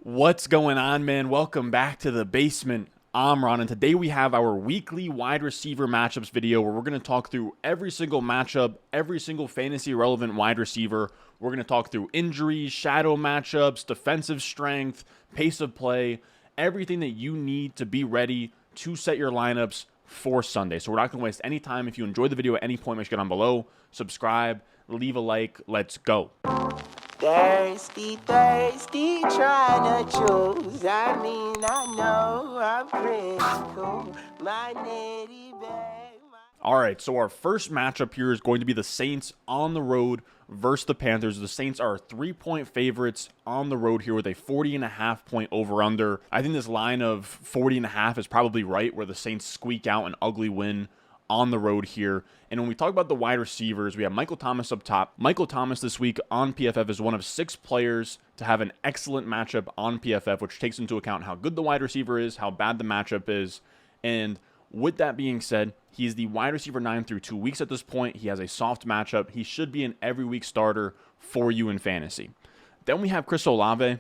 What's going on, man? Welcome back to the basement. I'm Ron, and today we have our weekly wide receiver matchups video where we're going to talk through every single matchup, every single fantasy relevant wide receiver. We're going to talk through injuries, shadow matchups, defensive strength, pace of play, everything that you need to be ready to set your lineups for Sunday. So we're not going to waste any time. If you enjoyed the video at any point, make sure to get on below, subscribe, leave a like. Let's go. Thirsty, thirsty, trying to choose. I know I'm critical. My nitty bag. All right, so our first matchup here is going to be the Saints on the road versus the Panthers. The Saints are 3-point favorites on the road here with a 40.5 point over-under. I think this line of 40.5 is probably right, where the Saints squeak out an ugly win on the road here. And when we talk about the wide receivers, we have Michael Thomas up top. Michael Thomas this week on PFF is one of 6 players to have an excellent matchup on PFF, which takes into account how good the wide receiver is, how bad the matchup is. And with that being said, he's the wide receiver 9 through 2 weeks at this point. He has a soft matchup. He should be an every week starter for you in fantasy. Then we have Chris Olave,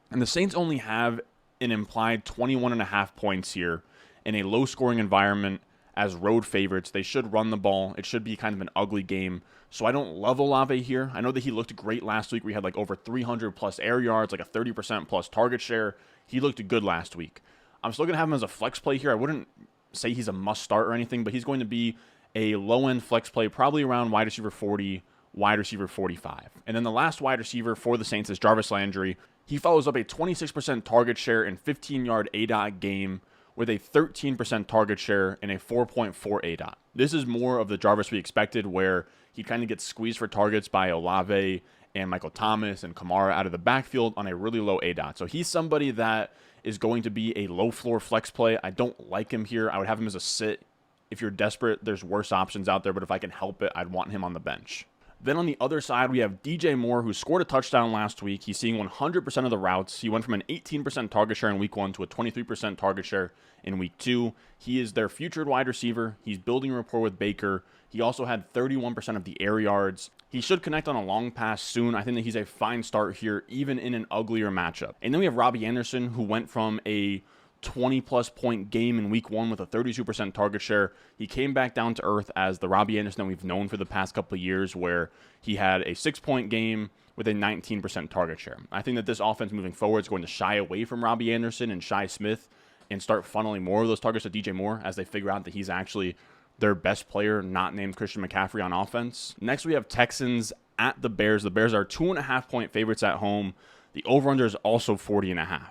and the Saints only have an implied 21.5 points here in a low-scoring environment. As road favorites, they should run the ball. It should be kind of an ugly game. So I don't love Olave here. I know that he looked great last week. We had like over 300 plus air yards, like a 30% plus target share. He looked good last week. I'm still going to have him as a flex play here. I wouldn't say he's a must start or anything, but he's going to be a low-end flex play, probably around wide receiver 40, wide receiver 45. And then the last wide receiver for the Saints is Jarvis Landry. He follows up a 26% target share and 15-yard ADOT game with a 13% target share and a 4.4 ADOT. This is more of the Jarvis we expected, where he kind of gets squeezed for targets by Olave and Michael Thomas and Kamara out of the backfield on a really low ADOT. So he's somebody that is going to be a low-floor flex play. I don't like him here. I would have him as a sit. If you're desperate, there's worse options out there, but if I can help it, I'd want him on the bench. Then on the other side, we have DJ Moore, who scored a touchdown last week. He's seeing 100% of the routes. He went from an 18% target share in week 1 to a 23% target share in week 2. He is their featured wide receiver. He's building rapport with Baker. He also had 31% of the air yards. He should connect on a long pass soon. I think that he's a fine start here, even in an uglier matchup. And then we have Robbie Anderson, who went from a 20-plus point game in week 1 with a 32% target share. He came back down to earth as the Robbie Anderson that we've known for the past couple of years, where he had a 6-point game with a 19% target share. I think that this offense moving forward is going to shy away from Robbie Anderson and Shi Smith and start funneling more of those targets to DJ Moore as they figure out that he's actually their best player, not named Christian McCaffrey on offense. Next, we have Texans at the Bears. The Bears are 2.5 point favorites at home. The over-under is also 40.5.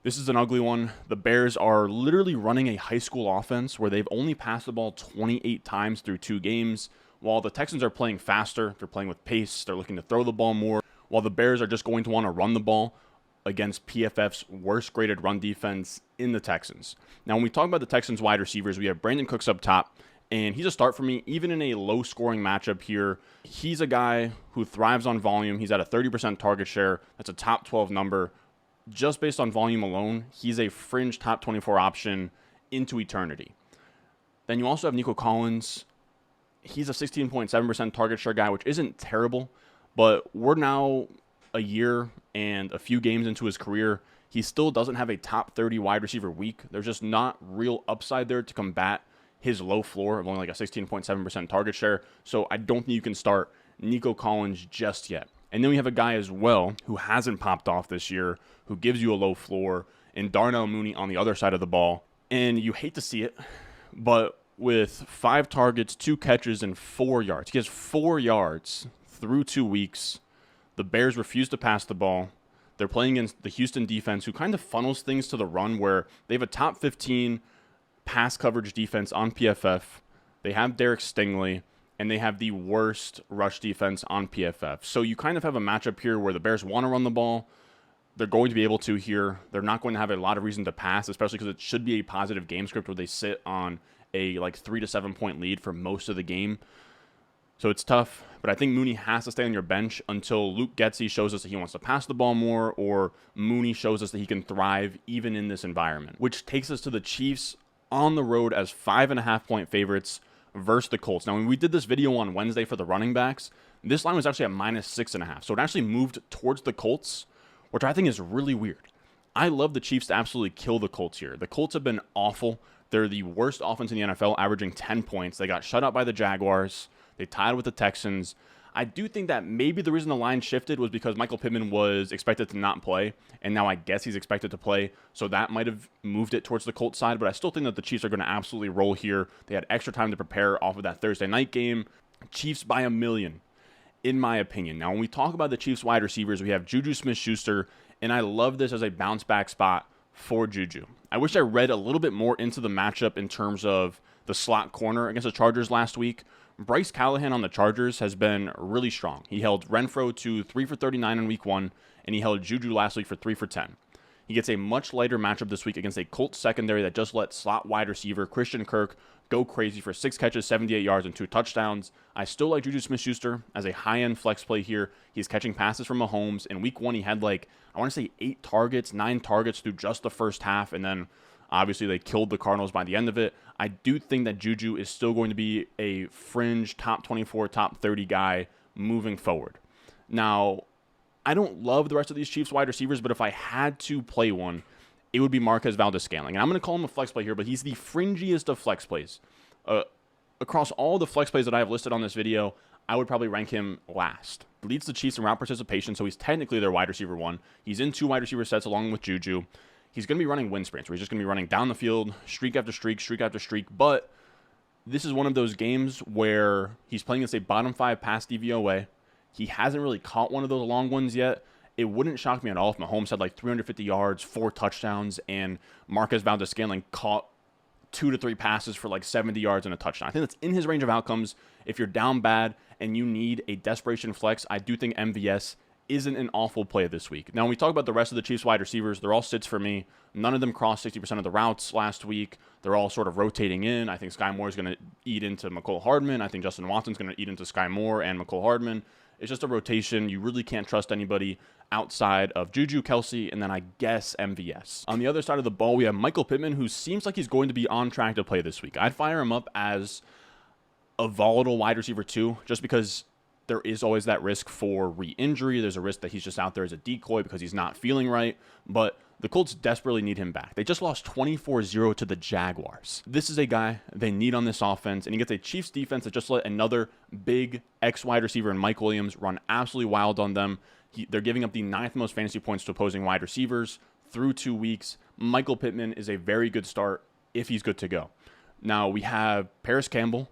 This is an ugly one. The Bears are literally running a high school offense where they've only passed the ball 28 times through 2 games, while the Texans are playing faster. They're playing with pace. They're looking to throw the ball more, while the Bears are just going to want to run the ball against PFF's worst graded run defense in the Texans. Now, when we talk about the Texans wide receivers, we have Brandon Cooks up top, and he's a start for me, even in a low-scoring matchup here. He's a guy who thrives on volume. He's at a 30% target share. That's a top 12 number. Just based on volume alone, he's a fringe top 24 option into eternity. Then you also have Nico Collins. He's a 16.7% target share guy, which isn't terrible, but we're now a year and a few games into his career. He still doesn't have a top 30 wide receiver week. There's just not real upside there to combat his low floor of only like a 16.7% target share. So I don't think you can start Nico Collins just yet. And then we have a guy as well who hasn't popped off this year, who gives you a low floor, and Darnell Mooney on the other side of the ball. And you hate to see it, but with 5 targets, 2 catches, and 4 yards. He has 4 yards through 2 weeks. The Bears refuse to pass the ball. They're playing against the Houston defense, who kind of funnels things to the run, where they have a top 15 pass coverage defense on PFF. They have Derek Stingley, and they have the worst rush defense on PFF. So you kind of have a matchup here where the Bears want to run the ball. They're going to be able to here. They're not going to have a lot of reason to pass, especially because it should be a positive game script where they sit on a like 3 to 7 point lead for most of the game. So it's tough, but I think Mooney has to stay on your bench until Luke Getsy shows us that he wants to pass the ball more, or Mooney shows us that he can thrive even in this environment, which takes us to the Chiefs on the road as 5.5 point favorites versus the Colts. Now, when we did this video on Wednesday for the running backs, this line was actually at -6.5. So it actually moved towards the Colts, which I think is really weird. I love the Chiefs to absolutely kill the Colts here. The Colts have been awful. They're the worst offense in the NFL, averaging 10 points. They got shut out by the Jaguars. They tied with the Texans. I do think that maybe the reason the line shifted was because Michael Pittman was expected to not play, and now I guess he's expected to play, so that might have moved it towards the Colts side, but I still think that the Chiefs are going to absolutely roll here. They had extra time to prepare off of that Thursday night game. Chiefs by 1,000,000, in my opinion. Now, when we talk about the Chiefs wide receivers, we have Juju Smith-Schuster, and I love this as a bounce-back spot for Juju. I wish I read a little bit more into the matchup in terms of the slot corner against the Chargers last week. Bryce Callahan on the Chargers has been really strong. He held Renfro to 3 for 39 in week 1, and he held Juju last week for 3 for 10. He gets a much lighter matchup this week against a Colts secondary that just let slot wide receiver Christian Kirk go crazy for 6 catches, 78 yards, and 2 touchdowns. I still like Juju Smith-Schuster as a high-end flex play here. He's catching passes from Mahomes. In week 1, he had I want to say 8 targets, 9 targets through just the first half, and then obviously they killed the Cardinals by the end of it. I do think that Juju is still going to be a fringe top 24, top 30 guy moving forward. Now, I don't love the rest of these Chiefs wide receivers, but if I had to play one, it would be Marquez Valdes-Scantling. And I'm going to call him a flex play here, but he's the fringiest of flex plays. Across all the flex plays that I have listed on this video, I would probably rank him last. Leads the Chiefs in route participation, so he's technically their wide receiver 1. He's in 2 wide receiver sets along with Juju. He's going to be running wind sprints, where he's just going to be running down the field, streak after streak, streak after streak. But this is one of those games where he's playing against a bottom 5 pass DVOA. He hasn't really caught one of those long ones yet. It wouldn't shock me at all if Mahomes had 350 yards, 4 touchdowns, and Marquez Valdes-Scantling caught 2 to 3 passes for 70 yards and a touchdown. I think that's in his range of outcomes. If you're down bad and you need a desperation flex, I do think MVS isn't an awful play this week. Now, when we talk about the rest of the Chiefs wide receivers, they're all sits for me. None of them crossed 60% of the routes last week. They're all sort of rotating in. I think Sky Moore is going to eat into McCole Hardman. I think Justin Watson's going to eat into Sky Moore and McCole Hardman. It's just a rotation. You really can't trust anybody outside of Juju, Kelsey, and then I guess MVS. On the other side of the ball, we have Michael Pittman, who seems like he's going to be on track to play this week. I'd fire him up as a volatile wide receiver too, just because there is always that risk for re-injury. There's a risk that he's just out there as a decoy because he's not feeling right. But the Colts desperately need him back. They just lost 24-0 to the Jaguars. This is a guy they need on this offense, and he gets a Chiefs defense that just let another big X-wide receiver in Mike Williams run absolutely wild on them. They're giving up the 9th most fantasy points to opposing wide receivers through 2 weeks. Michael Pittman is a very good start if he's good to go. Now, we have Paris Campbell,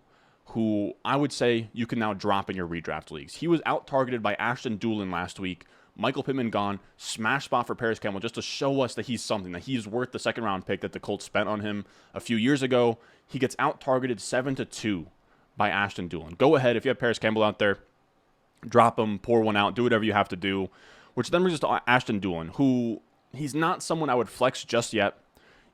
who I would say you can now drop in your redraft leagues. He was out-targeted by Ashton Doolin last week. Michael Pittman gone. Smash spot for Paris Campbell just to show us that he's something, that he's worth the second-round pick that the Colts spent on him a few years ago. He gets out-targeted 7-2 by Ashton Doolin. Go ahead, if you have Paris Campbell out there, drop him, pour one out, do whatever you have to do. Which then brings us to Ashton Doolin, who he's not someone I would flex just yet.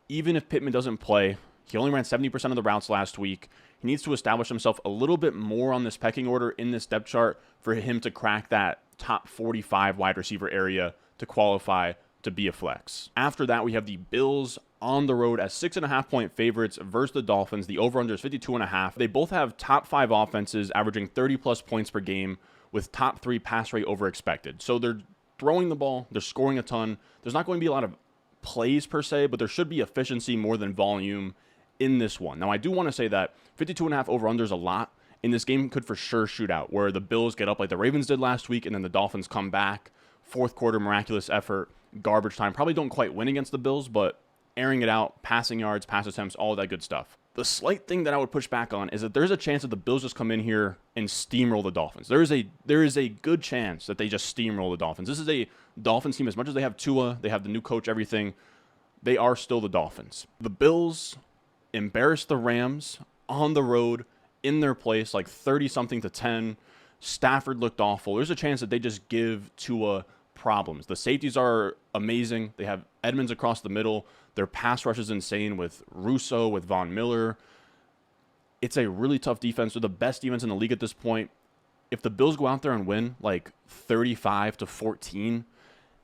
Even if Pittman doesn't play, he only ran 70% of the routes last week. He needs to establish himself a little bit more on this pecking order in this depth chart for him to crack that top 45 wide receiver area to qualify to be a flex. After that, we have the Bills on the road as 6.5-point favorites versus the Dolphins. The over-under is 52.5. They both have top 5 offenses averaging 30-plus points per game with top 3 pass rate over expected. So they're throwing the ball, they're scoring a ton. There's not going to be a lot of plays per se, but there should be efficiency more than volume in this one. Now, I do want to say that 52.5 over-under is a lot, and this game could for sure shoot out, where the Bills get up like the Ravens did last week, and then the Dolphins come back. Fourth quarter, miraculous effort, garbage time. Probably don't quite win against the Bills, but airing it out, passing yards, pass attempts, all that good stuff. The slight thing that I would push back on is that there's a chance that the Bills just come in here and steamroll the Dolphins. There is a good chance that they just steamroll the Dolphins. This is a Dolphins team. As much as they have Tua, they have the new coach, everything, they are still the Dolphins. The Bills embarrassed the Rams on the road in their place, like 30-something to 10. Stafford looked awful. There's a chance that they just give Tua problems. The safeties are amazing. They have Edmonds across the middle. Their pass rush is insane with Russo, with Von Miller. It's a really tough defense. They're the best defense in the league at this point. If the Bills go out there and win like 35-14,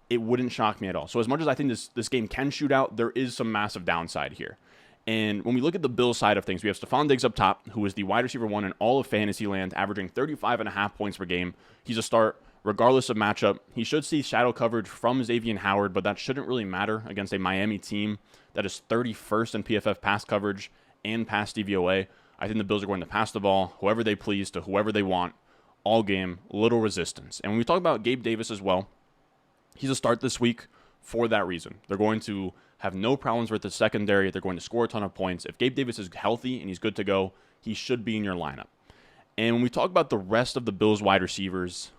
it wouldn't shock me at all. So as much as I think this game can shoot out, there is some massive downside here. And when we look at the Bills side of things, we have Stephon Diggs up top, who is the wide receiver 1 in all of Fantasyland, averaging 35.5 points per game. He's a start Regardless of matchup, he should see shadow coverage from Xavier Howard, but that shouldn't really matter against a Miami team that is 31st in PFF pass coverage and pass DVOA. I think the Bills are going to pass the ball whoever they please to whoever they want all game, little resistance. And when we talk about Gabe Davis as well, he's a start this week for that reason. They're going to have no problems with the secondary. They're going to score a ton of points. If Gabe Davis is healthy and he's good to go, he should be in your lineup. And when we talk about the rest of the Bills wide receivers,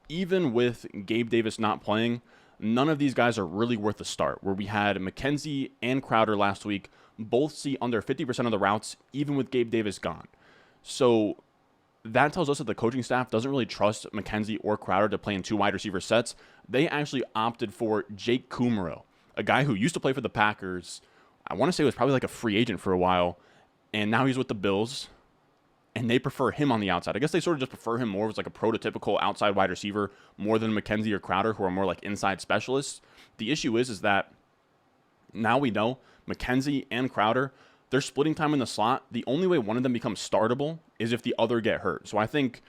even with Gabe Davis not playing, none of these guys are really worth a start. Where we had McKenzie and Crowder last week both see under 50% of the routes, even with Gabe Davis gone. So that tells us that the coaching staff doesn't really trust McKenzie or Crowder to play in 2 wide receiver sets. They actually opted for Jake Kumaro, a guy who used to play for the Packers. I want to say was probably like a free agent for a while, and now he's with the Bills. And they prefer him on the outside. I guess they sort of just prefer him more as like a prototypical outside wide receiver more than McKenzie or Crowder, who are more like inside specialists. The issue is that now we know McKenzie and Crowder, they're splitting time in the slot. The only way one of them becomes startable is if the other get hurt. So I think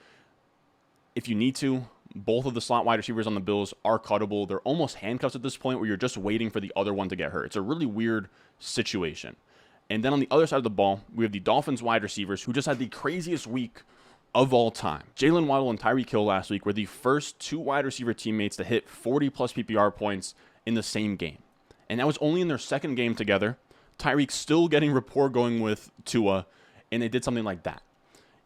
if you need to, both of the slot wide receivers on the Bills are cuttable. They're almost handcuffs at this point where you're just waiting for the other one to get hurt. It's a really weird situation. And then on the other side of the ball, we have the Dolphins wide receivers who just had the craziest week of all time. Jalen Waddle and Tyreek Hill last week were the first 2 wide receiver teammates to hit 40-plus PPR points in the same game. And that was only in their second game together. Tyreek still getting rapport going with Tua, and they did something like that.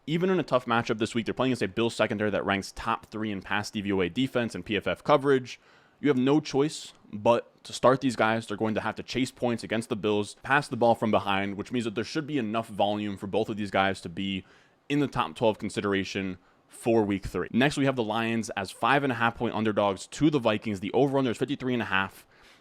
Even in a tough matchup this week, they're playing against a Bills secondary that ranks top 3 in pass DVOA defense and PFF coverage. You have no choice but to start these guys. They're going to have to chase points against the Bills, pass the ball from behind, which means that there should be enough volume for both of these guys to be in the top 12 consideration for week 3. Next, we have the Lions as 5.5-point underdogs to the Vikings. The over-under is 53.5,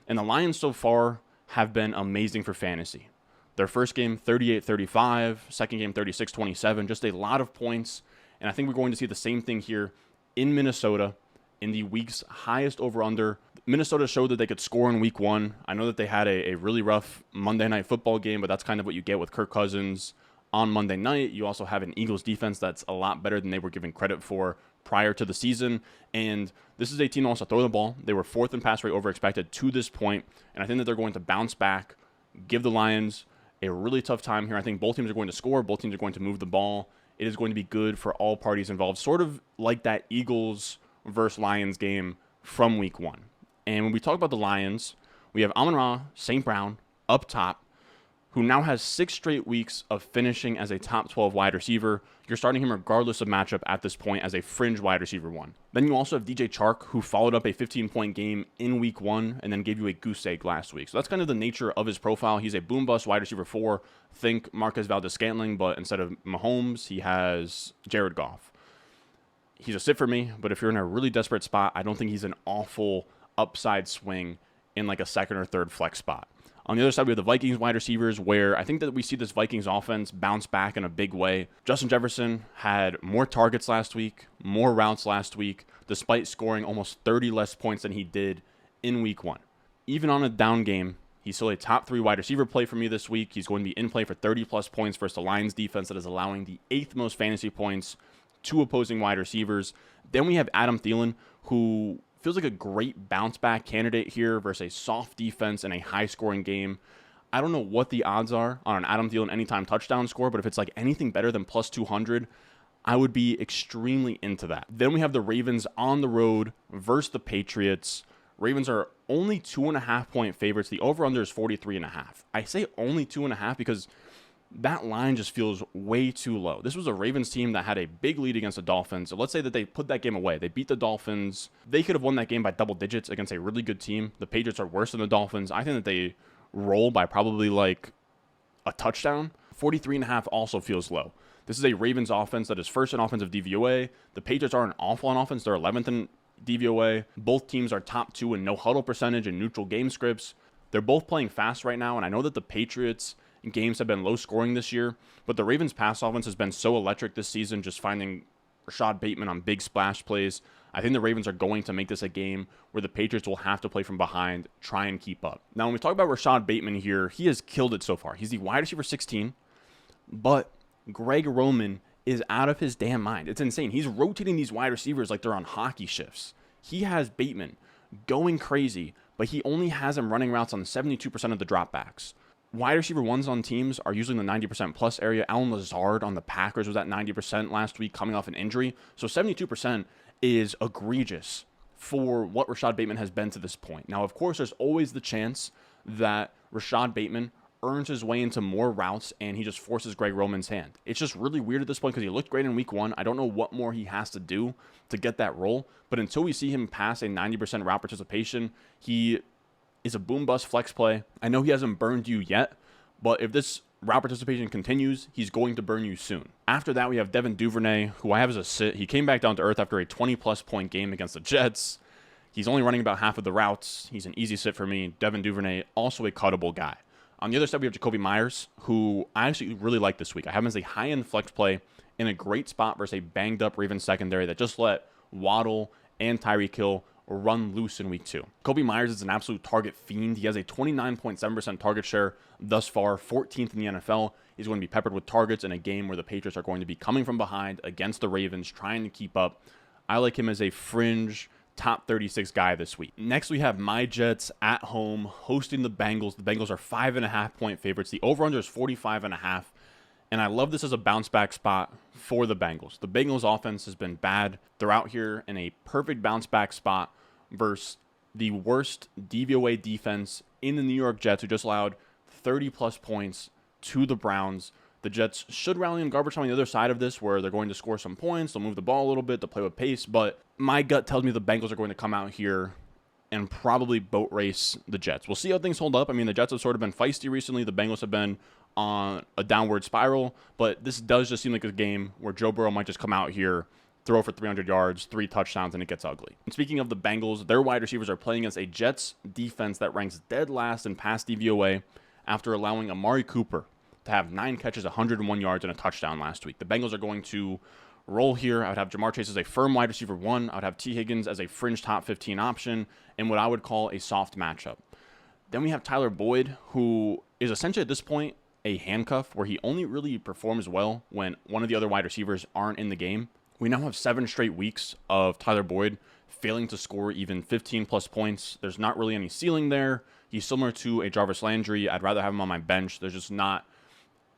and the Lions so far have been amazing for fantasy. Their first game, 38-35, second game, 36-27, just a lot of points, and I think we're going to see the same thing here in Minnesota in the week's highest over-under. Minnesota showed that they could score in week 1. I know that they had a really rough Monday Night Football game, but that's kind of what you get with Kirk Cousins on Monday night. You also have an Eagles defense that's a lot better than they were given credit for prior to the season. And this is a team that wants to throw the ball. They were 4th in pass rate over expected to this point, and I think that they're going to bounce back, give the Lions a really tough time here. I think both teams are going to score. Both teams are going to move the ball. It is going to be good for all parties involved, sort of like that Eagles versus Lions game from week 1. And when we talk about the Lions, we have Amon-Ra St. Brown up top, who now has 6 straight weeks of finishing as a top 12 wide receiver. You're starting him regardless of matchup at this point as a fringe wide receiver 1. Then you also have DJ Chark, who followed up a 15-point game in week 1 and then gave you a goose egg last week. So that's kind of the nature of his profile. He's a boom-bust wide receiver 4. Think Marquez Valdes-Scantling, but instead of Mahomes, he has Jared Goff. He's a sit for me, but if you're in a really desperate spot, I don't think he's an awful upside swing in like a second or third flex spot. On the other side, we have the Vikings wide receivers, where I think that we see this Vikings offense bounce back in a big way. Justin Jefferson had more targets last week, more routes last week, despite scoring almost 30 less points than he did in week 1. Even on a down game, he's still a top 3 wide receiver play for me this week. He's going to be in play for 30-plus points versus the Lions defense that is allowing the 8th most fantasy points to opposing wide receivers. Then we have Adam Thielen, who feels like a great bounce-back candidate here versus a soft defense in a high-scoring game. I don't know what the odds are on an Adam Thielen anytime touchdown score, but if it's like anything better than plus 200, I would be extremely into that. Then we have the Ravens on the road versus the Patriots. Ravens are only 2.5-point favorites. The over-under is 43.5. I say only 2.5 because that line just feels way too low. This was a Ravens team that had a big lead against the Dolphins. So let's say that they put that game away. They beat the Dolphins. They could have won that game by double digits against a really good team. The Patriots are worse than the Dolphins. I think that they roll by probably like a touchdown. 43.5 also feels low. This is a Ravens offense that is first in offensive DVOA. The Patriots aren't awful on offense. They're 11th in DVOA. Both teams are top 2 in no huddle percentage and neutral game scripts. They're both playing fast right now, and I know that the Patriots games have been low scoring this year, but the Ravens pass offense has been so electric this season, just finding Rashad Bateman on big splash plays. I think the Ravens are going to make this a game where the Patriots will have to play from behind, try and keep up. Now, when we talk about Rashad Bateman here, he has killed it so far. He's the wide receiver 16, but Greg Roman is out of his damn mind. It's insane. He's rotating these wide receivers like they're on hockey shifts. He has Bateman going crazy, but he only has him running routes on 72% of the dropbacks. Wide receiver ones on teams are usually in the 90% plus area. Allen Lazard on the Packers was at 90% last week coming off an injury. So 72% is egregious for what Rashad Bateman has been to this point. Now, of course, there's always the chance that Rashad Bateman earns his way into more routes and he just forces Greg Roman's hand. It's just really weird at this point because he looked great in week 1. I don't know what more he has to do to get that role, but until we see him pass a 90% route participation, he is a boom bust flex play. I know he hasn't burned you yet, but if this route participation continues, he's going to burn you soon. After that, we have Devin Duvernay, who I have as a sit. He came back down to earth after a 20-plus point game against the Jets. He's only running about half of the routes. He's an easy sit for me. Devin Duvernay, also a cuttable guy. On the other side, we have Jacoby Myers, who I actually really like this week. I have him as a high-end flex play in a great spot versus a banged-up Ravens secondary that just let Waddle and Tyreek Hill run loose in week 2. Jacoby Myers is an absolute target fiend. He has a 29.7% target share thus far, 14th in the NFL. He's going to be peppered with targets in a game where the Patriots are going to be coming from behind against the Ravens, trying to keep up. I like him as a fringe top 36 guy this week. Next, we have my Jets at home hosting the Bengals. The Bengals are 5.5-point favorites. The over-under is 45.5. And I love this as a bounce back spot for the Bengals. The Bengals offense has been bad. They're out here in a perfect bounce back spot versus the worst DVOA defense in the New York Jets, who just allowed 30-plus points to the Browns. The Jets should rally in garbage time on the other side of this, where they're going to score some points. They'll move the ball a little bit to play with pace. But my gut tells me the Bengals are going to come out here and probably boat race the Jets. We'll see how things hold up. I mean, the Jets have sort of been feisty recently. The Bengals have been on a downward spiral. But this does just seem like a game where Joe Burrow might just come out here, throw for 300 yards, 3 touchdowns, and it gets ugly. And speaking of the Bengals, their wide receivers are playing against a Jets defense that ranks dead last in pass DVOA after allowing Amari Cooper to have 9 catches, 101 yards, and a touchdown last week. The Bengals are going to roll here. I would have Jamar Chase as a firm wide receiver 1. I would have T. Higgins as a fringe top 15 option in what I would call a soft matchup. Then we have Tyler Boyd, who is essentially at this point a handcuff, where he only really performs well when one of the other wide receivers aren't in the game. We now have 7 straight weeks of Tyler Boyd failing to score even 15-plus points. There's not really any ceiling there. He's similar to a Jarvis Landry. I'd rather have him on my bench. There's just not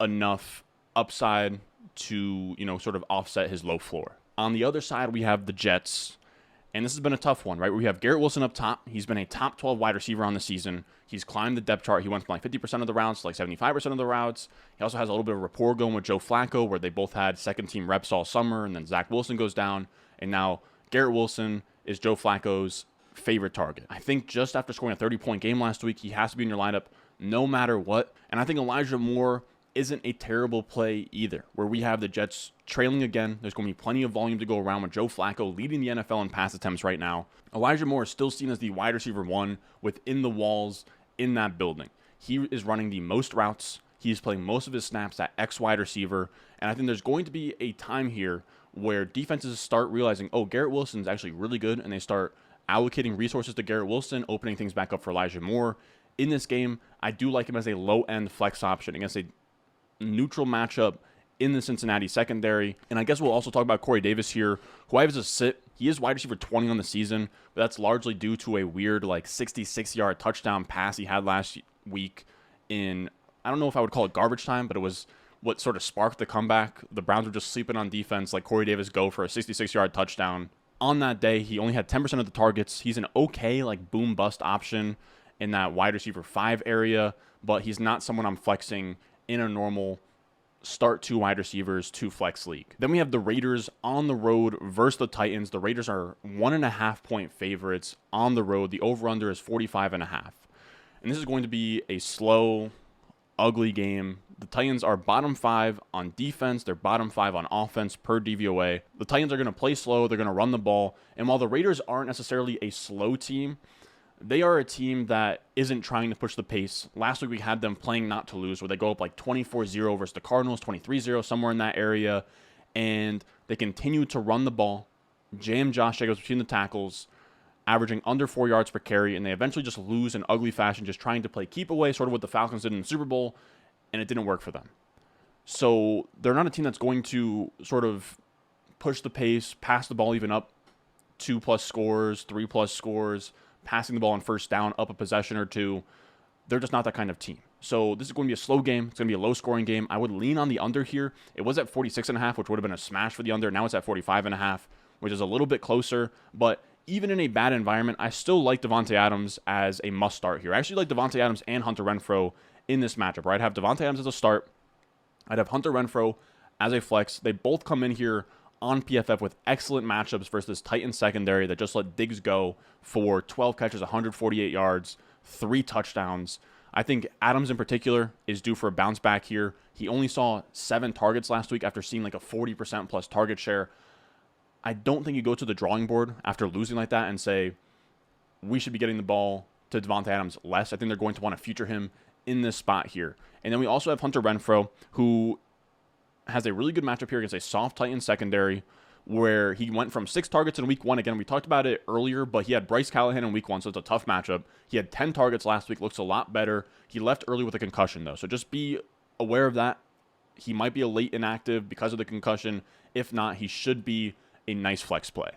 enough upside to, sort of offset his low floor. On the other side, we have the Jets, and this has been a tough one, right? We have Garrett Wilson up top. He's been a top 12 wide receiver on the season. He's climbed the depth chart. He went from like 50% of the routes to like 75% of the routes. He also has a little bit of rapport going with Joe Flacco, where they both had second-team reps all summer, and then Zach Wilson goes down, and now Garrett Wilson is Joe Flacco's favorite target. I think just after scoring a 30-point game last week, he has to be in your lineup no matter what. And I think Elijah Moore isn't a terrible play either, where we have the Jets trailing again. There's going to be plenty of volume to go around with Joe Flacco leading the NFL in pass attempts right now. Elijah Moore is still seen as the wide receiver 1 within the walls in that building. He is running the most routes. He's playing most of his snaps at X wide receiver. And I think there's going to be a time here where defenses start realizing, oh, Garrett Wilson's actually really good, and they start allocating resources to Garrett Wilson, opening things back up for Elijah Moore. In this game, I do like him as a low-end flex option against a neutral matchup in the Cincinnati secondary. And I guess we'll also talk about Corey Davis here, who I have as a sit. He is wide receiver 20 on the season, but that's largely due to a weird 66-yard touchdown pass he had last week in, I don't know if I would call it garbage time, but it was what sort of sparked the comeback. The Browns were just sleeping on defense, let Corey Davis go for a 66-yard touchdown. On that day, he only had 10% of the targets. He's an okay boom bust option in that wide receiver 5 area, but he's not someone I'm flexing in a normal start 2 wide receivers, 2 flex league. Then we have the Raiders on the road versus the Titans. The Raiders are 1.5-point favorites on the road. The over-under is 45.5. And this is going to be a slow, ugly game. The Titans are bottom 5 on defense. They're bottom 5 on offense per DVOA. The Titans are going to play slow. They're going to run the ball. And while the Raiders aren't necessarily a slow team, they are a team that isn't trying to push the pace. Last week we had them playing not to lose, where they go up 24-0 versus the Cardinals, 23-0, somewhere in that area. And they continue to run the ball, jam Josh Jacobs between the tackles, averaging under 4 yards per carry, and they eventually just lose in ugly fashion, just trying to play keep away, sort of what the Falcons did in the Super Bowl, and it didn't work for them. So they're not a team that's going to sort of push the pace, pass the ball even up 2+ scores, 3+ scores, passing the ball on first down, up a possession or two. They're just not that kind of team. So this is going to be a slow game. It's going to be a low-scoring game. I would lean on the under here. It was at 46.5, which would have been a smash for the under. Now it's at 45.5, which is a little bit closer. But even in a bad environment, I still like Davante Adams as a must-start here. I actually like Davante Adams and Hunter Renfrow in this matchup, right? I'd have Davante Adams as a start. I'd have Hunter Renfrow as a flex. They both come in here on PFF with excellent matchups versus this Titans secondary that just let Diggs go for 12 catches, 148 yards, 3 touchdowns. I think Adams in particular is due for a bounce back here. He only saw 7 targets last week after seeing like a 40% plus target share. I don't think you go to the drawing board after losing like that and say, we should be getting the ball to Davante Adams less. I think they're going to want to feature him in this spot here. And then we also have Hunter Renfrow, who has a really good matchup here against a soft Titans secondary, where he went from 6 targets in week 1. Again, we talked about it earlier, but he had Bryce Callahan in week 1, so it's a tough matchup. He had 10 targets last week, looks a lot better. He left early with a concussion, though, so just be aware of that. He might be a late inactive because of the concussion. If not, he should be a nice flex play.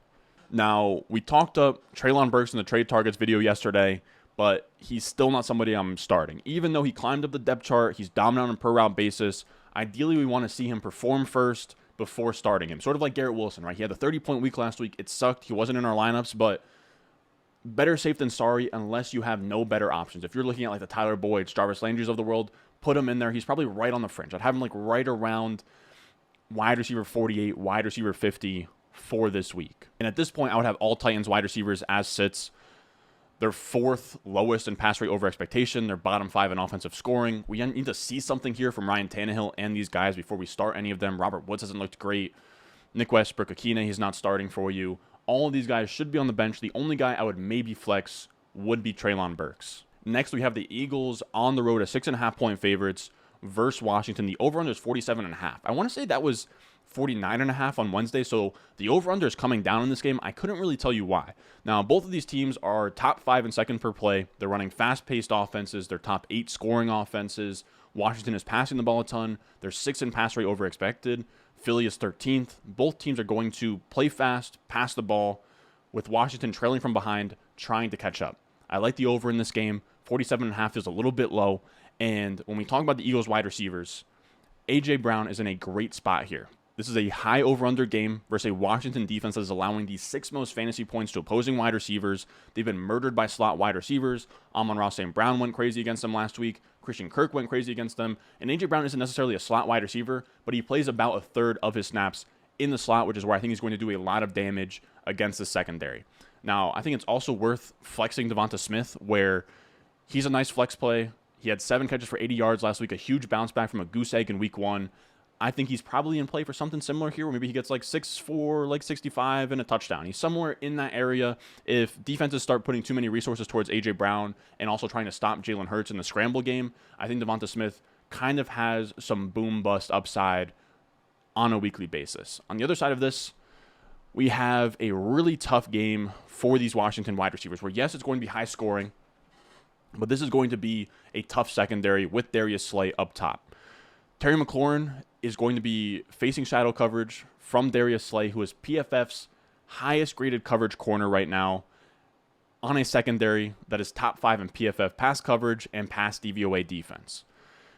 Now, we talked up Treylon Burks in the trade targets video yesterday, but he's still not somebody I'm starting. Even though he climbed up the depth chart, he's dominant on a per-route basis. Ideally, we want to see him perform first before starting him. Sort of like Garrett Wilson, right? He had the 30-point week last week. It sucked. He wasn't in our lineups, but better safe than sorry unless you have no better options. If you're looking at like the Tyler Boyds, Jarvis Landry's of the world, put him in there. He's probably right on the fringe. I'd have him like right around wide receiver 48, wide receiver 50 for this week. And at this point, I would have all Titans wide receivers as sits. They're 4th lowest in pass rate over expectation. They're bottom 5 in offensive scoring. We need to see something here from Ryan Tannehill and these guys before we start any of them. Robert Woods hasn't looked great. Nick Westbrook-Akina, he's not starting for you. All of these guys should be on the bench. The only guy I would maybe flex would be Treylon Burks. Next, we have the Eagles on the road as 6.5-point favorites versus Washington. The over-under is 47.5. I want to say that was 49.5 on Wednesday, so the over-under is coming down in this game. I couldn't really tell you why. Now, both of these teams are top 5 and second per play. They're running fast-paced offenses. They're top 8 scoring offenses. Washington is passing the ball a ton. They're 6th in pass rate over expected. Philly is 13th. Both teams are going to play fast, pass the ball, with Washington trailing from behind, trying to catch up. I like the over in this game. 47.5 is a little bit low. And when we talk about the Eagles wide receivers, A.J. Brown is in a great spot here. This is a high over-under game versus a Washington defense that is allowing the 6th most fantasy points to opposing wide receivers. They've been murdered by slot wide receivers. Amon-Ra St. Brown went crazy against them last week. Christian Kirk went crazy against them. And A.J. Brown isn't necessarily a slot wide receiver, but he plays about a third of his snaps in the slot, which is where I think he's going to do a lot of damage against the secondary. Now, I think it's also worth flexing Devonta Smith, where he's a nice flex play. He had 7 catches for 80 yards last week, a huge bounce back from a goose egg in week 1. I think he's probably in play for something similar here, where maybe he gets like 6'4", like 65 and a touchdown. He's somewhere in that area. If defenses start putting too many resources towards A.J. Brown and also trying to stop Jalen Hurts in the scramble game, I think Devonta Smith kind of has some boom-bust upside on a weekly basis. On the other side of this, we have a really tough game for these Washington wide receivers, where yes, it's going to be high scoring, but this is going to be a tough secondary with Darius Slay up top. Terry McLaurin is going to be facing shadow coverage from Darius Slay, who is PFF's highest graded coverage corner right now, on a secondary that is top 5 in PFF pass coverage and pass DVOA defense.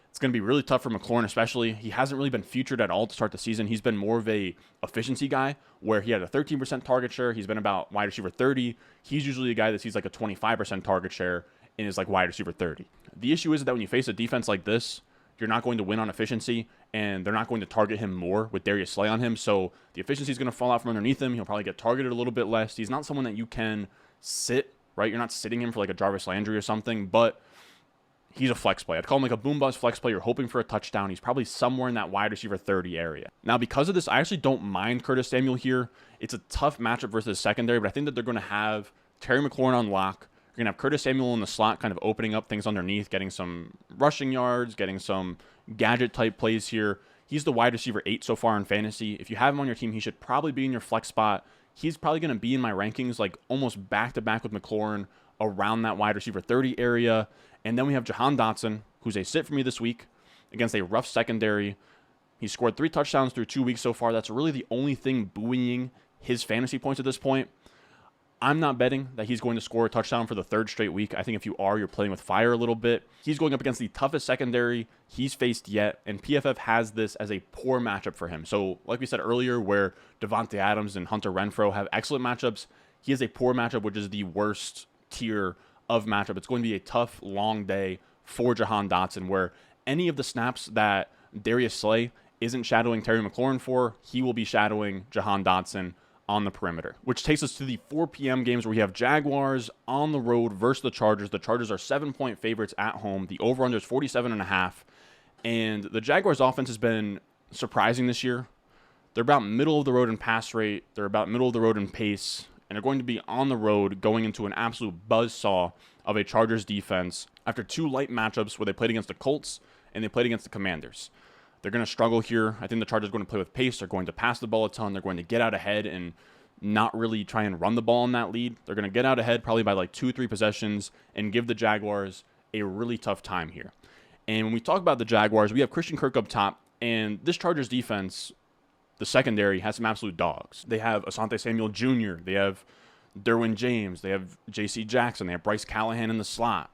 It's going to be really tough for McLaurin, especially. He hasn't really been featured at all to start the season. He's been more of a efficiency guy, where he had a 13% target share. He's been about wide receiver 30. He's usually a guy that sees like a 25% target share and is like wide receiver 30. The issue is that when you face a defense like this, you're not going to win on efficiency, and they're not going to target him more with Darius Slay on him. So the efficiency is going to fall out from underneath him. He'll probably get targeted a little bit less. He's not someone that you can sit, right? You're not sitting him for like a Jarvis Landry or something, but he's a flex play. I'd call him like a boom bust flex play. You're hoping for a touchdown. He's probably somewhere in that wide receiver 30 area. Now, because of this, I actually don't mind Curtis Samuel here. It's a tough matchup versus secondary, but I think that they're going to have Terry McLaurin on lock. You're going to have Curtis Samuel in the slot, kind of opening up things underneath, getting some rushing yards, getting some gadget-type plays here. He's the wide receiver 8 so far in fantasy. If you have him on your team, he should probably be in your flex spot. He's probably going to be in my rankings like almost back-to-back with McLaurin around that wide receiver 30 area. And then we have Jahan Dotson, who's a sit for me this week against a rough secondary. He scored 3 touchdowns through 2 weeks so far. That's really the only thing buoying his fantasy points at this point. I'm not betting that he's going to score a touchdown for the 3rd straight week. I think if you are, you're playing with fire a little bit. He's going up against the toughest secondary he's faced yet, and PFF has this as a poor matchup for him. So, like we said earlier, where Davante Adams and Hunter Renfrow have excellent matchups, he has a poor matchup, which is the worst tier of matchup. It's going to be a tough, long day for Jahan Dotson, where any of the snaps that Darius Slay isn't shadowing Terry McLaurin for, he will be shadowing Jahan Dotson on the perimeter, which takes us to the 4 p.m. games where we have Jaguars on the road versus the Chargers. The Chargers are 7-point favorites at home. The over-under is 47.5, and the Jaguars offense has been surprising this year. They're about middle of the road in pass rate. They're about middle of the road in pace, and they're going to be on the road going into an absolute buzzsaw of a Chargers defense after 2 light matchups where they played against the Colts and they played against the Commanders. They're going to struggle here. I think the Chargers are going to play with pace. They're going to pass the ball a ton. They're going to get out ahead and not really try and run the ball in that lead. They're going to get out ahead probably by like 2-3 possessions and give the Jaguars a really tough time here. And when we talk about the Jaguars, we have Christian Kirk up top, and this Chargers defense, the secondary, has some absolute dogs. They have Asante Samuel Jr., they have Derwin James, they have J.C. Jackson, they have Bryce Callahan in the slot.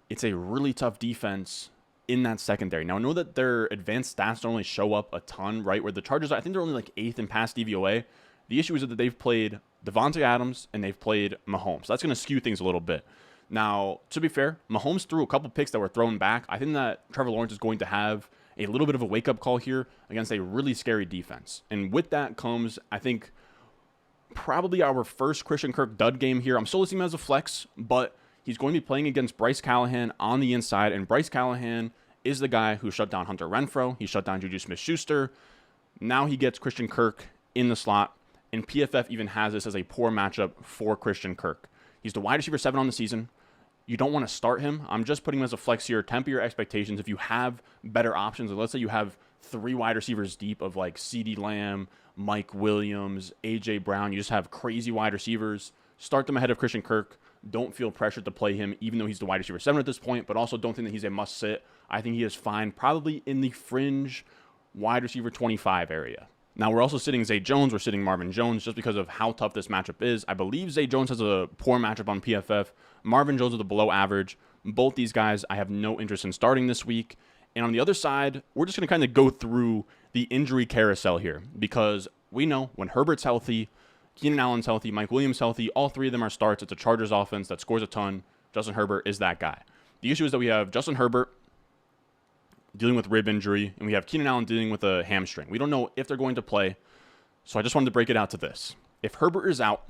It's a really tough defense in that secondary. Now, I know that their advanced stats don't really show up a ton, right? Where the Chargers, I think they're only like 8th in pass DVOA. The issue is that they've played Davante Adams and they've played Mahomes. So that's going to skew things a little bit. Now, to be fair, Mahomes threw a couple picks that were thrown back. I think that Trevor Lawrence is going to have a little bit of a wake-up call here against a really scary defense. And with that comes, I think, probably our first Christian Kirk dud game here. I'm still listing him as a flex, but he's going to be playing against Bryce Callahan on the inside, and Bryce Callahan is the guy who shut down Hunter Renfrow. He shut down Juju Smith-Schuster. Now he gets Christian Kirk in the slot, and PFF even has this as a poor matchup for Christian Kirk. He's the wide receiver 7 on the season. You don't want to start him. I'm just putting him as a flex here. Temper your expectations. If you have better options, let's say you have 3 wide receivers deep of like CeeDee Lamb, Mike Williams, A.J. Brown. You just have crazy wide receivers. Start them ahead of Christian Kirk. Don't feel pressured to play him, even though he's the wide receiver 7 at this point, but also don't think that he's a must-sit. I think he is fine, probably in the fringe wide receiver 25 area. Now, we're also sitting Zay Jones. We're sitting Marvin Jones just because of how tough this matchup is. I believe Zay Jones has a poor matchup on PFF. Marvin Jones is the below average. Both these guys I have no interest in starting this week. And on the other side, we're just going to kind of go through the injury carousel here because we know when Herbert's healthy, Keenan Allen's healthy, Mike Williams healthy, all 3 of them are starts. It's a Chargers offense that scores a ton. Justin Herbert is that guy. The issue is that we have Justin Herbert dealing with rib injury, and we have Keenan Allen dealing with a hamstring. We don't know if they're going to play, so I just wanted to break it out to this. If Herbert is out,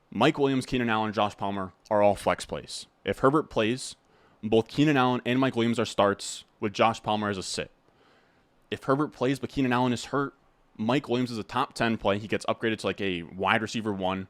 Mike Williams, Keenan Allen, and Josh Palmer are all flex plays. If Herbert plays, both Keenan Allen and Mike Williams are starts with Josh Palmer as a sit. If Herbert plays but Keenan Allen is hurt, Mike Williams is a top 10 play. He gets upgraded to like a wide receiver 1,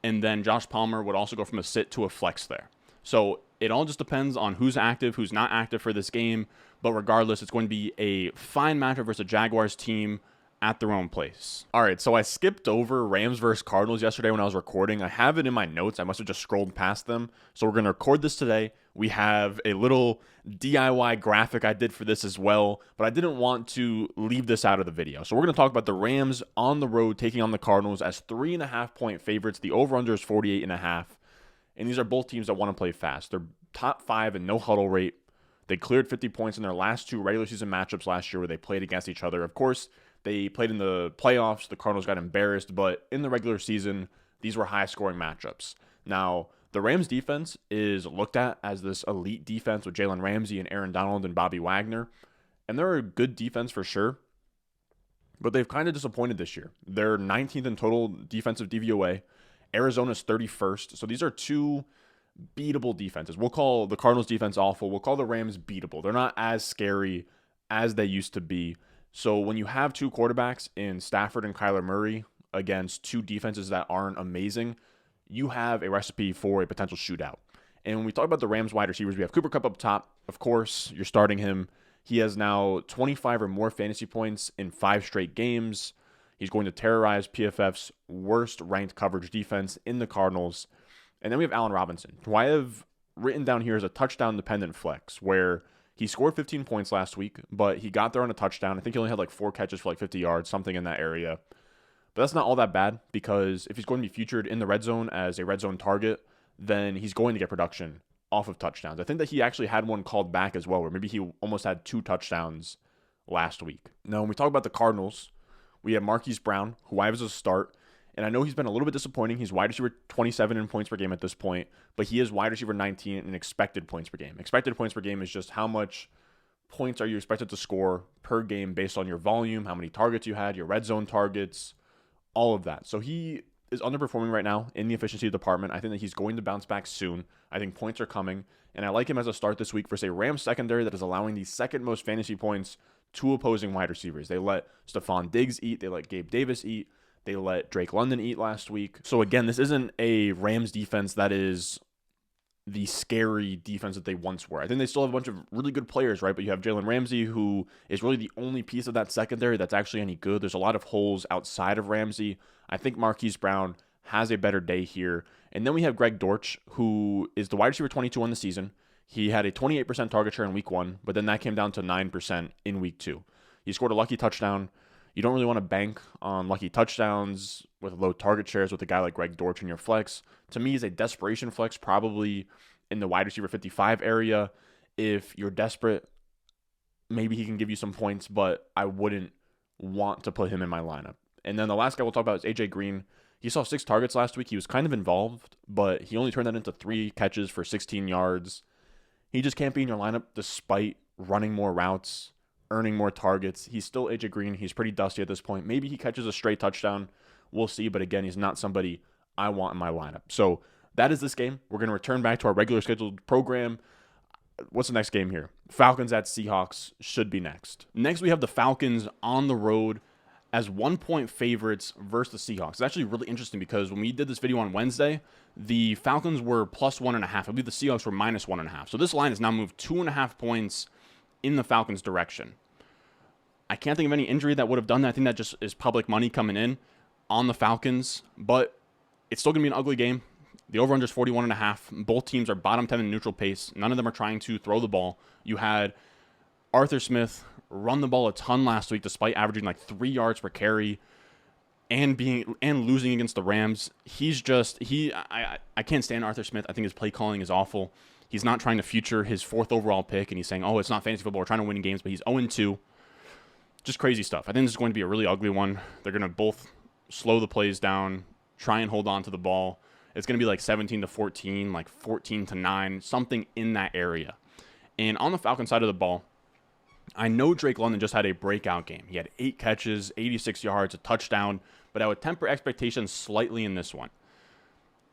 and then Josh Palmer would also go from a sit to a flex there. So it all just depends on who's active, who's not active for this game. But regardless, it's going to be a fine matchup versus a Jaguars team at their own place. All right, so I skipped over Rams versus Cardinals yesterday when I was recording. I have it in my notes. I must have just scrolled past them. So we're going to record this today. We have a little DIY graphic I did for this as well, but I didn't want to leave this out of the video. So we're going to talk about the Rams on the road taking on the Cardinals as 3.5-point favorites. The over-under is 48.5. And these are both teams that want to play fast. They're top 5 in no huddle rate. They cleared 50 points in their last 2 regular season matchups last year where they played against each other. Of course, they played in the playoffs. The Cardinals got embarrassed, but in the regular season, these were high-scoring matchups. Now, the Rams defense is looked at as this elite defense with Jalen Ramsey and Aaron Donald and Bobby Wagner, and they're a good defense for sure, but they've kind of disappointed this year. They're 19th in total defensive DVOA. Arizona's 31st, so these are 2 beatable defenses. We'll call the Cardinals defense awful. We'll call the Rams beatable. They're not as scary as they used to be. So when you have 2 quarterbacks in Stafford and Kyler Murray against 2 defenses that aren't amazing, you have a recipe for a potential shootout. And when we talk about the Rams wide receivers, we have Cooper Kupp up top. Of course, you're starting him. He has now 25 or more fantasy points in 5 straight games. He's going to terrorize PFF's worst ranked coverage defense in the Cardinals. And then we have Allen Robinson, who I have written down here as a touchdown-dependent flex, where He scored 15 points last week, but he got there on a touchdown. I think he only had like 4 catches for like 50 yards, something in that area. But that's not all that bad because if he's going to be featured in the red zone as a red zone target, then he's going to get production off of touchdowns. I think that he actually had one called back as well, where maybe he almost had 2 touchdowns last week. Now, when we talk about the Cardinals, we have Marquise Brown, who I have as a start. And I know he's been a little bit disappointing. He's wide receiver 27 in points per game at this point, but he is wide receiver 19 in expected points per game. Expected points per game is just how much points are you expected to score per game based on your volume, how many targets you had, your red zone targets, all of that. So he is underperforming right now in the efficiency department. I think that he's going to bounce back soon. I think points are coming, and I like him as a start this week versus a Rams secondary that is allowing the second most fantasy points to opposing wide receivers. They let Stephon Diggs eat. They let Gabe Davis eat. They let Drake London eat last week. So again, this isn't a Rams defense that is the scary defense that they once were. I think they still have a bunch of really good players, right? But you have Jalen Ramsey, who is really the only piece of that secondary that's actually any good. There's a lot of holes outside of Ramsey. I think Marquise Brown has a better day here. And then we have Greg Dortch, who is the wide receiver 22 on the season. He had a 28% target share in week 1, but then that came down to 9% in week 2. He scored a lucky touchdown. You don't really want to bank on lucky touchdowns with low target shares with a guy like Greg Dortch in your flex. To me, he's a desperation flex, probably in the wide receiver 55 area. If you're desperate, maybe he can give you some points, but I wouldn't want to put him in my lineup. And then the last guy we'll talk about is AJ Green. He saw 6 targets last week. He was kind of involved, but he only turned that into 3 catches for 16 yards. He just can't be in your lineup despite running more routes, earning more targets. He's still AJ Green. He's pretty dusty at this point. Maybe he catches a straight touchdown. We'll see. But again, he's not somebody I want in my lineup. So that is this game. We're going to return back to our regular scheduled program. What's the next game here? Falcons at Seahawks should be next. Next, we have the Falcons on the road as 1-point favorites versus the Seahawks. It's actually really interesting because when we did this video on Wednesday, the Falcons were plus 1.5. I believe the Seahawks were minus 1.5. So this line has now moved 2.5 points in the Falcons' direction. I can't think of any injury that would have done that. I think that just is public money coming in on the Falcons, but it's still going to be an ugly game. The over-under is 41.5. Both teams are bottom 10 in neutral pace. None of them are trying to throw the ball. You had Arthur Smith run the ball a ton last week despite averaging like 3 yards per carry and losing against the Rams. I can't stand Arthur Smith. I think his play calling is awful. He's not trying to future his 4th overall pick, and he's saying, oh, it's not fantasy football. We're trying to win games, but he's 0-2. Just crazy stuff. I think this is going to be a really ugly one. They're going to both slow the plays down, try and hold on to the ball. It's going to be like 17-14, like 14-9, something in that area. And on the Falcon side of the ball, I know Drake London just had a breakout game. He had 8 catches, 86 yards, a touchdown, but I would temper expectations slightly in this one.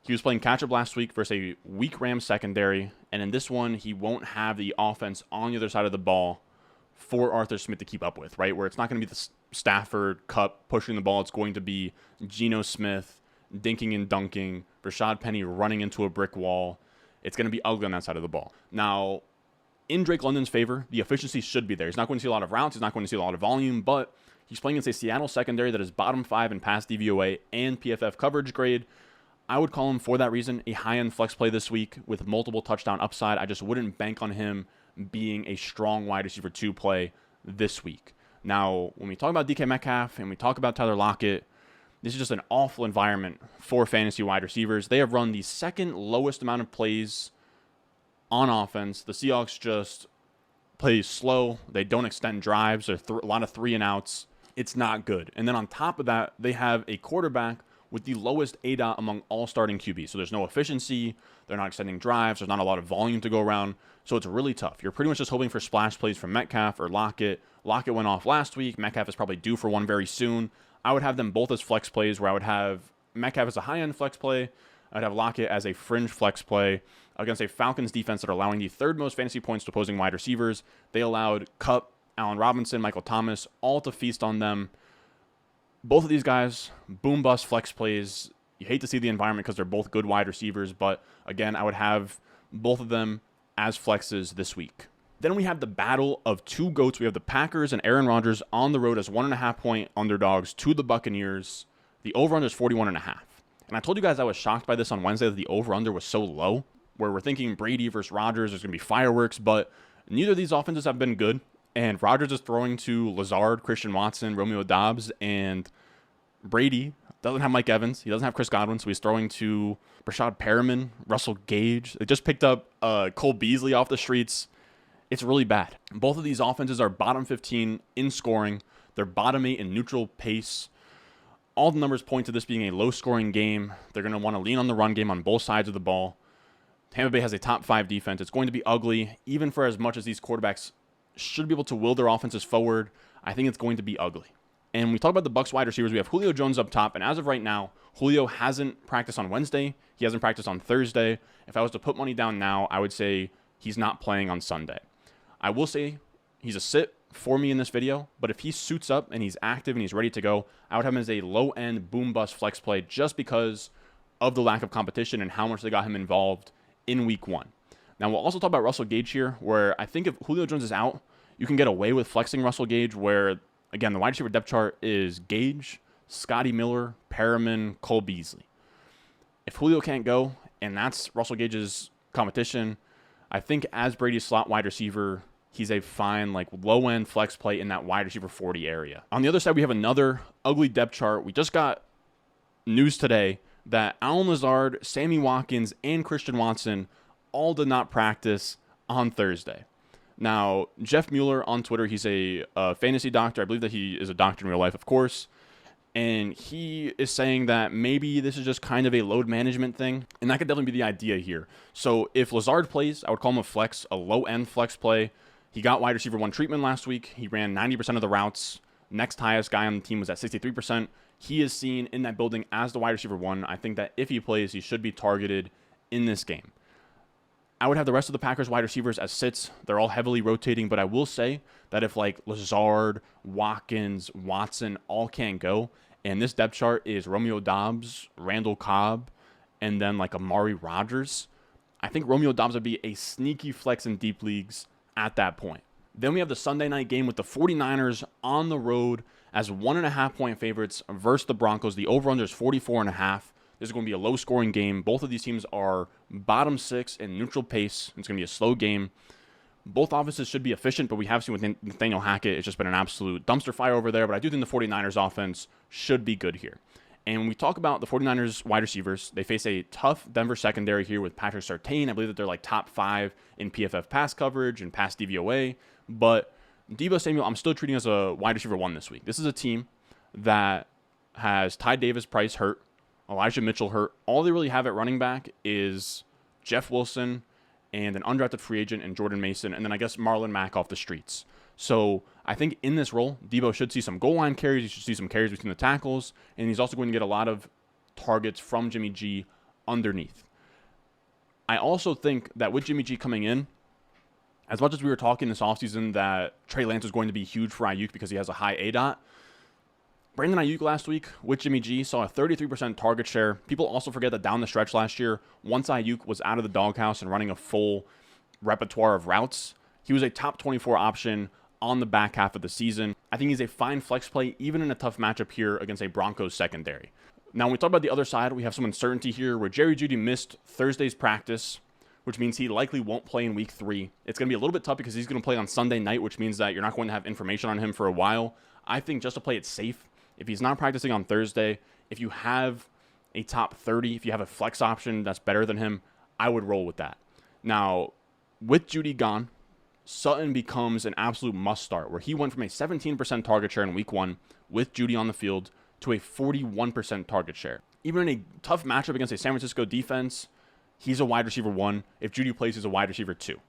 He was playing catch-up last week versus a weak Rams secondary, and in this one, he won't have the offense on the other side of the ball for Arthur Smith to keep up with, right? Where it's not going to be the Stafford Cup pushing the ball. It's going to be Geno Smith dinking and dunking, Rashad Penny running into a brick wall. It's going to be ugly on that side of the ball. Now, in Drake London's favor, the efficiency should be there. He's not going to see a lot of routes. He's not going to see a lot of volume, but he's playing against a Seattle secondary that is bottom 5 in pass DVOA and PFF coverage grade. I would call him, for that reason, a high-end flex play this week with multiple touchdown upside. I just wouldn't bank on him being a strong wide receiver 2 play this week. Now, when we talk about DK Metcalf and we talk about Tyler Lockett, this is just an awful environment for fantasy wide receivers. They have run the second lowest amount of plays on offense. The Seahawks just play slow. They don't extend drives. There's a lot of 3-and-outs. It's not good. And then on top of that, they have a quarterback with the lowest ADOT among all starting QBs. So there's no efficiency. They're not extending drives. There's not a lot of volume to go around. So it's really tough. You're pretty much just hoping for splash plays from Metcalf or Lockett. Lockett went off last week. Metcalf is probably due for one very soon. I would have them both as flex plays, where I would have Metcalf as a high-end flex play. I'd have Lockett as a fringe flex play against a Falcons defense that are allowing the 3rd most fantasy points to opposing wide receivers. They allowed Kupp, Allen Robinson, Michael Thomas, all to feast on them. Both of these guys, boom-bust flex plays. You hate to see the environment because they're both good wide receivers, but again, I would have both of them as flexes this week. Then we have the battle of 2 GOATs. We have the Packers and Aaron Rodgers on the road as 1.5-point underdogs to the Buccaneers. The over-under is 41.5. And I told you guys I was shocked by this on Wednesday that the over-under was so low, where we're thinking Brady versus Rodgers, there's going to be fireworks, but Neither of these offenses have been good, and Rodgers is throwing to Lazard, Christian Watson, Romeo Doubs, and Brady doesn't have Mike Evans. He doesn't have Chris Godwin, so he's throwing to Brashad Perriman, Russell Gage. They just picked up Cole Beasley off the streets. It's really bad. Both of these offenses are bottom 15 in scoring. They're bottom 8 in neutral pace. All the numbers point to this being a low-scoring game. They're going to want to lean on the run game on both sides of the ball. Tampa Bay has a top 5 defense. It's going to be ugly, even for as much as these quarterbacks should be able to will their offenses forward. I think it's going to be ugly. And we talk about the Bucs wide receivers. We have Julio Jones up top, and as of right now, Julio hasn't practiced on Wednesday. He hasn't practiced on Thursday. If I was to put money down now, I would say he's not playing on Sunday. I will say he's a sit for me in this video, but if he suits up and he's active and he's ready to go, I would have him as a low-end boom-bust flex play just because of the lack of competition and how much they got him involved in week 1. Now, we'll also talk about Russell Gage here, where I think if Julio Jones is out, you can get away with flexing Russell Gage, where, again, the wide receiver depth chart is Gage, Scotty Miller, Perriman, Cole Beasley. If Julio can't go, and that's Russell Gage's competition, I think as Brady's slot wide receiver, he's a fine, like, low-end flex play in that wide receiver 40 area. On the other side, we have another ugly depth chart. We just got news today that Allen Lazard, Sammy Watkins, and Christian Watson all did not practice on Thursday. Now, Jeff Mueller on Twitter, he's a fantasy doctor. I believe that he is a doctor in real life, of course. And he is saying that maybe this is just kind of a load management thing. And that could definitely be the idea here. So if Lazard plays, I would call him a flex, a low-end flex play. He got wide receiver 1 treatment last week. He ran 90% of the routes. Next highest guy on the team was at 63%. He is seen in that building as the wide receiver 1. I think that if he plays, he should be targeted in this game. I would have the rest of the Packers wide receivers as sits. They're all heavily rotating, but I will say that if like Lazard, Watkins, Watson all can't go, and this depth chart is Romeo Doubs, Randall Cobb, and then like Amari Rodgers, I think Romeo Doubs would be a sneaky flex in deep leagues at that point. Then we have the Sunday night game with the 49ers on the road as 1.5-point favorites versus the Broncos. The over-under is 44.5. This is going to be a low-scoring game. Both of these teams are bottom 6 in neutral pace. It's going to be a slow game. Both offenses should be efficient, but we have seen with Nathaniel Hackett, it's just been an absolute dumpster fire over there. But I do think the 49ers offense should be good here. And when we talk about the 49ers wide receivers, they face a tough Denver secondary here with Patrick Surtain. I believe that they're like top 5 in PFF pass coverage and pass DVOA. But Deebo Samuel, I'm still treating as a wide receiver 1 this week. This is a team that has Ty Davis Price hurt, Elijah Mitchell hurt. All they really have at running back is Jeff Wilson and an undrafted free agent in Jordan Mason, and then I guess Marlon Mack off the streets. So I think in this role, Deebo should see some goal line carries. He should see some carries between the tackles, and he's also going to get a lot of targets from Jimmy G underneath. I also think that with Jimmy G coming in, as much as we were talking this offseason that Trey Lance was going to be huge for Ayuk because he has a high ADOT, Brandon Ayuk last week with Jimmy G saw a 33% target share. People also forget that down the stretch last year, once Ayuk was out of the doghouse and running a full repertoire of routes, he was a top 24 option on the back half of the season. I think he's a fine flex play, even in a tough matchup here against a Broncos secondary. Now, when we talk about the other side, we have some uncertainty here where Jerry Jeudy missed Thursday's practice, which means he likely won't play in week 3. It's going to be a little bit tough because he's going to play on Sunday night, which means that you're not going to have information on him for a while. I think just to play it safe, if he's not practicing on Thursday, if you have a top 30, if you have a flex option that's better than him, I would roll with that. Now, with Jeudy gone, Sutton becomes an absolute must start, where he went from a 17% target share in week 1 with Jeudy on the field to a 41% target share. Even in a tough matchup against a San Francisco defense, he's a wide receiver 1. If Jeudy plays, he's a wide receiver 2.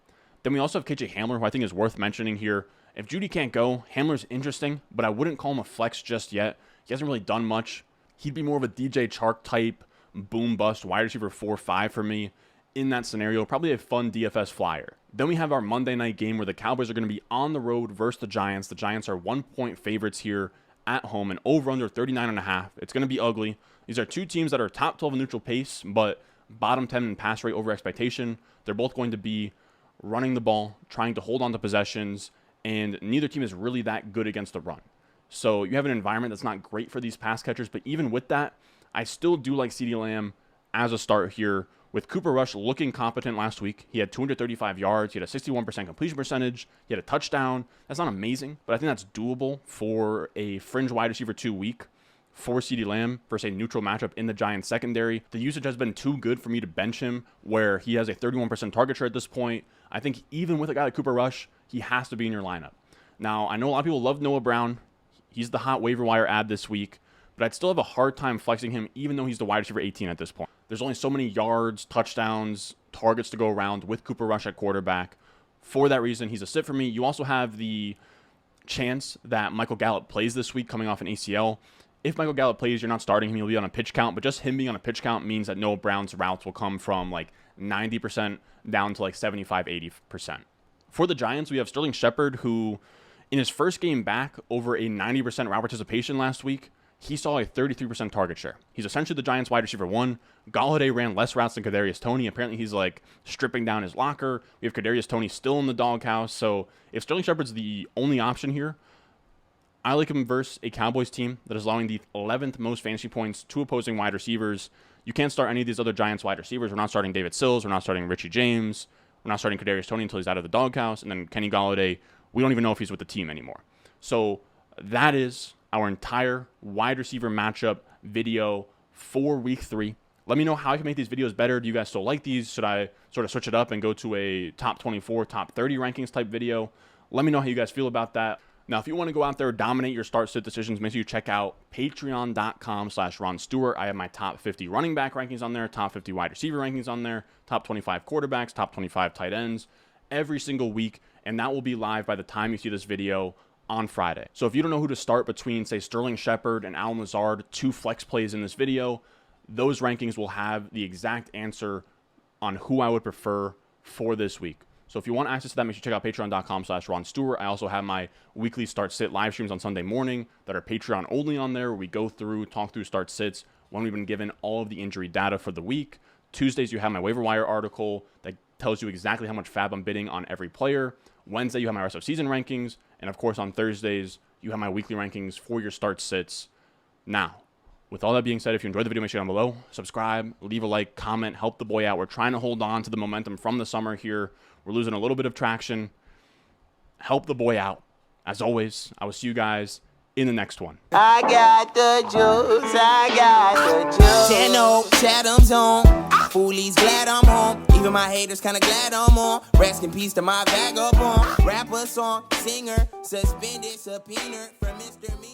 Then we also have KJ Hamler, who I think is worth mentioning here. If Jeudy can't go, Hamler's interesting, but I wouldn't call him a flex just yet. He hasn't really done much. He'd be more of a DJ Chark type, boom bust, wide receiver 4-5 for me in that scenario. Probably a fun DFS flyer. Then we have our Monday night game where the Cowboys are going to be on the road versus the Giants. The Giants are 1-point favorites here at home and over under 39.5. It's going to be ugly. These are two teams that are top 12 in neutral pace, but bottom 10 in pass rate over expectation. They're both going to be running the ball, trying to hold on to possessions, and neither team is really that good against the run. So you have an environment that's not great for these pass catchers, but even with that, I still do like CeeDee Lamb as a start here With Cooper Rush looking competent last week, he had 235 yards, he had a 61% completion percentage, he had a touchdown. That's not amazing, but I think that's doable for a fringe wide receiver 2 week for CeeDee Lamb versus a neutral matchup in the Giants secondary. The usage has been too good for me to bench him, where he has a 31% target share at this point. I think even with a guy like Cooper Rush, he has to be in your lineup. Now, I know a lot of people love Noah Brown. He's the hot waiver wire ad this week, but I'd still have a hard time flexing him even though he's the wide receiver 18 at this point. There's only so many yards, touchdowns, targets to go around with Cooper Rush at quarterback. For that reason, he's a sit for me. You also have the chance that Michael Gallup plays this week coming off an ACL. If Michael Gallup plays, you're not starting him. He'll be on a pitch count, but just him being on a pitch count means that Noah Brown's routes will come from like 90% down to like 75, 80%. For the Giants, we have Sterling Shepard, who in his first game back over a 90% route participation last week, he saw a 33% target share. He's essentially the Giants wide receiver 1. Golladay ran less routes than Kadarius Toney. Apparently, he's like stripping down his locker. We have Kadarius Toney still in the doghouse. So if Sterling Shepard's the only option here, I like him versus a Cowboys team that is allowing the 11th most fantasy points to opposing wide receivers. You can't start any of these other Giants wide receivers. We're not starting David Sills. We're not starting Richie James. We're not starting Kadarius Toney until he's out of the doghouse. And then Kenny Golladay, we don't even know if he's with the team anymore. So that is our entire wide receiver matchup video for week 3. Let me know how I can make these videos better. Do you guys still like these? Should I sort of switch it up and go to a top 24, top 30 rankings type video? Let me know how you guys feel about that. Now, if you want to go out there, dominate your start-sit decisions, make sure you check out patreon.com/Ron Stewart. I have my top 50 running back rankings on there, top 50 wide receiver rankings on there, top 25 quarterbacks, top 25 tight ends every single week, and that will be live by the time you see this video on Friday. So if you don't know who to start between, say, Sterling Shepard and Allen Lazard, 2 flex plays in this video, those rankings will have the exact answer on who I would prefer for this week. So if you want access to that, make sure you check out patreon.com/Ron Stewart. I also have my weekly start sit live streams on Sunday morning that are Patreon only on there, where we go through, talk through start sits when we've been given all of the injury data for the week. Tuesdays, you have my waiver wire article that tells you exactly how much fab I'm bidding on every player. Wednesday, you have my rest of season rankings. And of course, on Thursdays, you have my weekly rankings for your start sits. Now, with all that being said, if you enjoyed the video, make sure down below, subscribe, leave a like, comment, help the boy out. We're trying to hold on to the momentum from the summer here. We're losing a little bit of traction. Help the boy out. As always, I will see you guys in the next one. I got the juice, I got the juice. Channel, Chatham's on. Foolies glad I'm home. Even my haters kinda glad I'm on. Rest in peace to my vagabond. Rapper song, singer, suspended, subpoena from Mr. Me.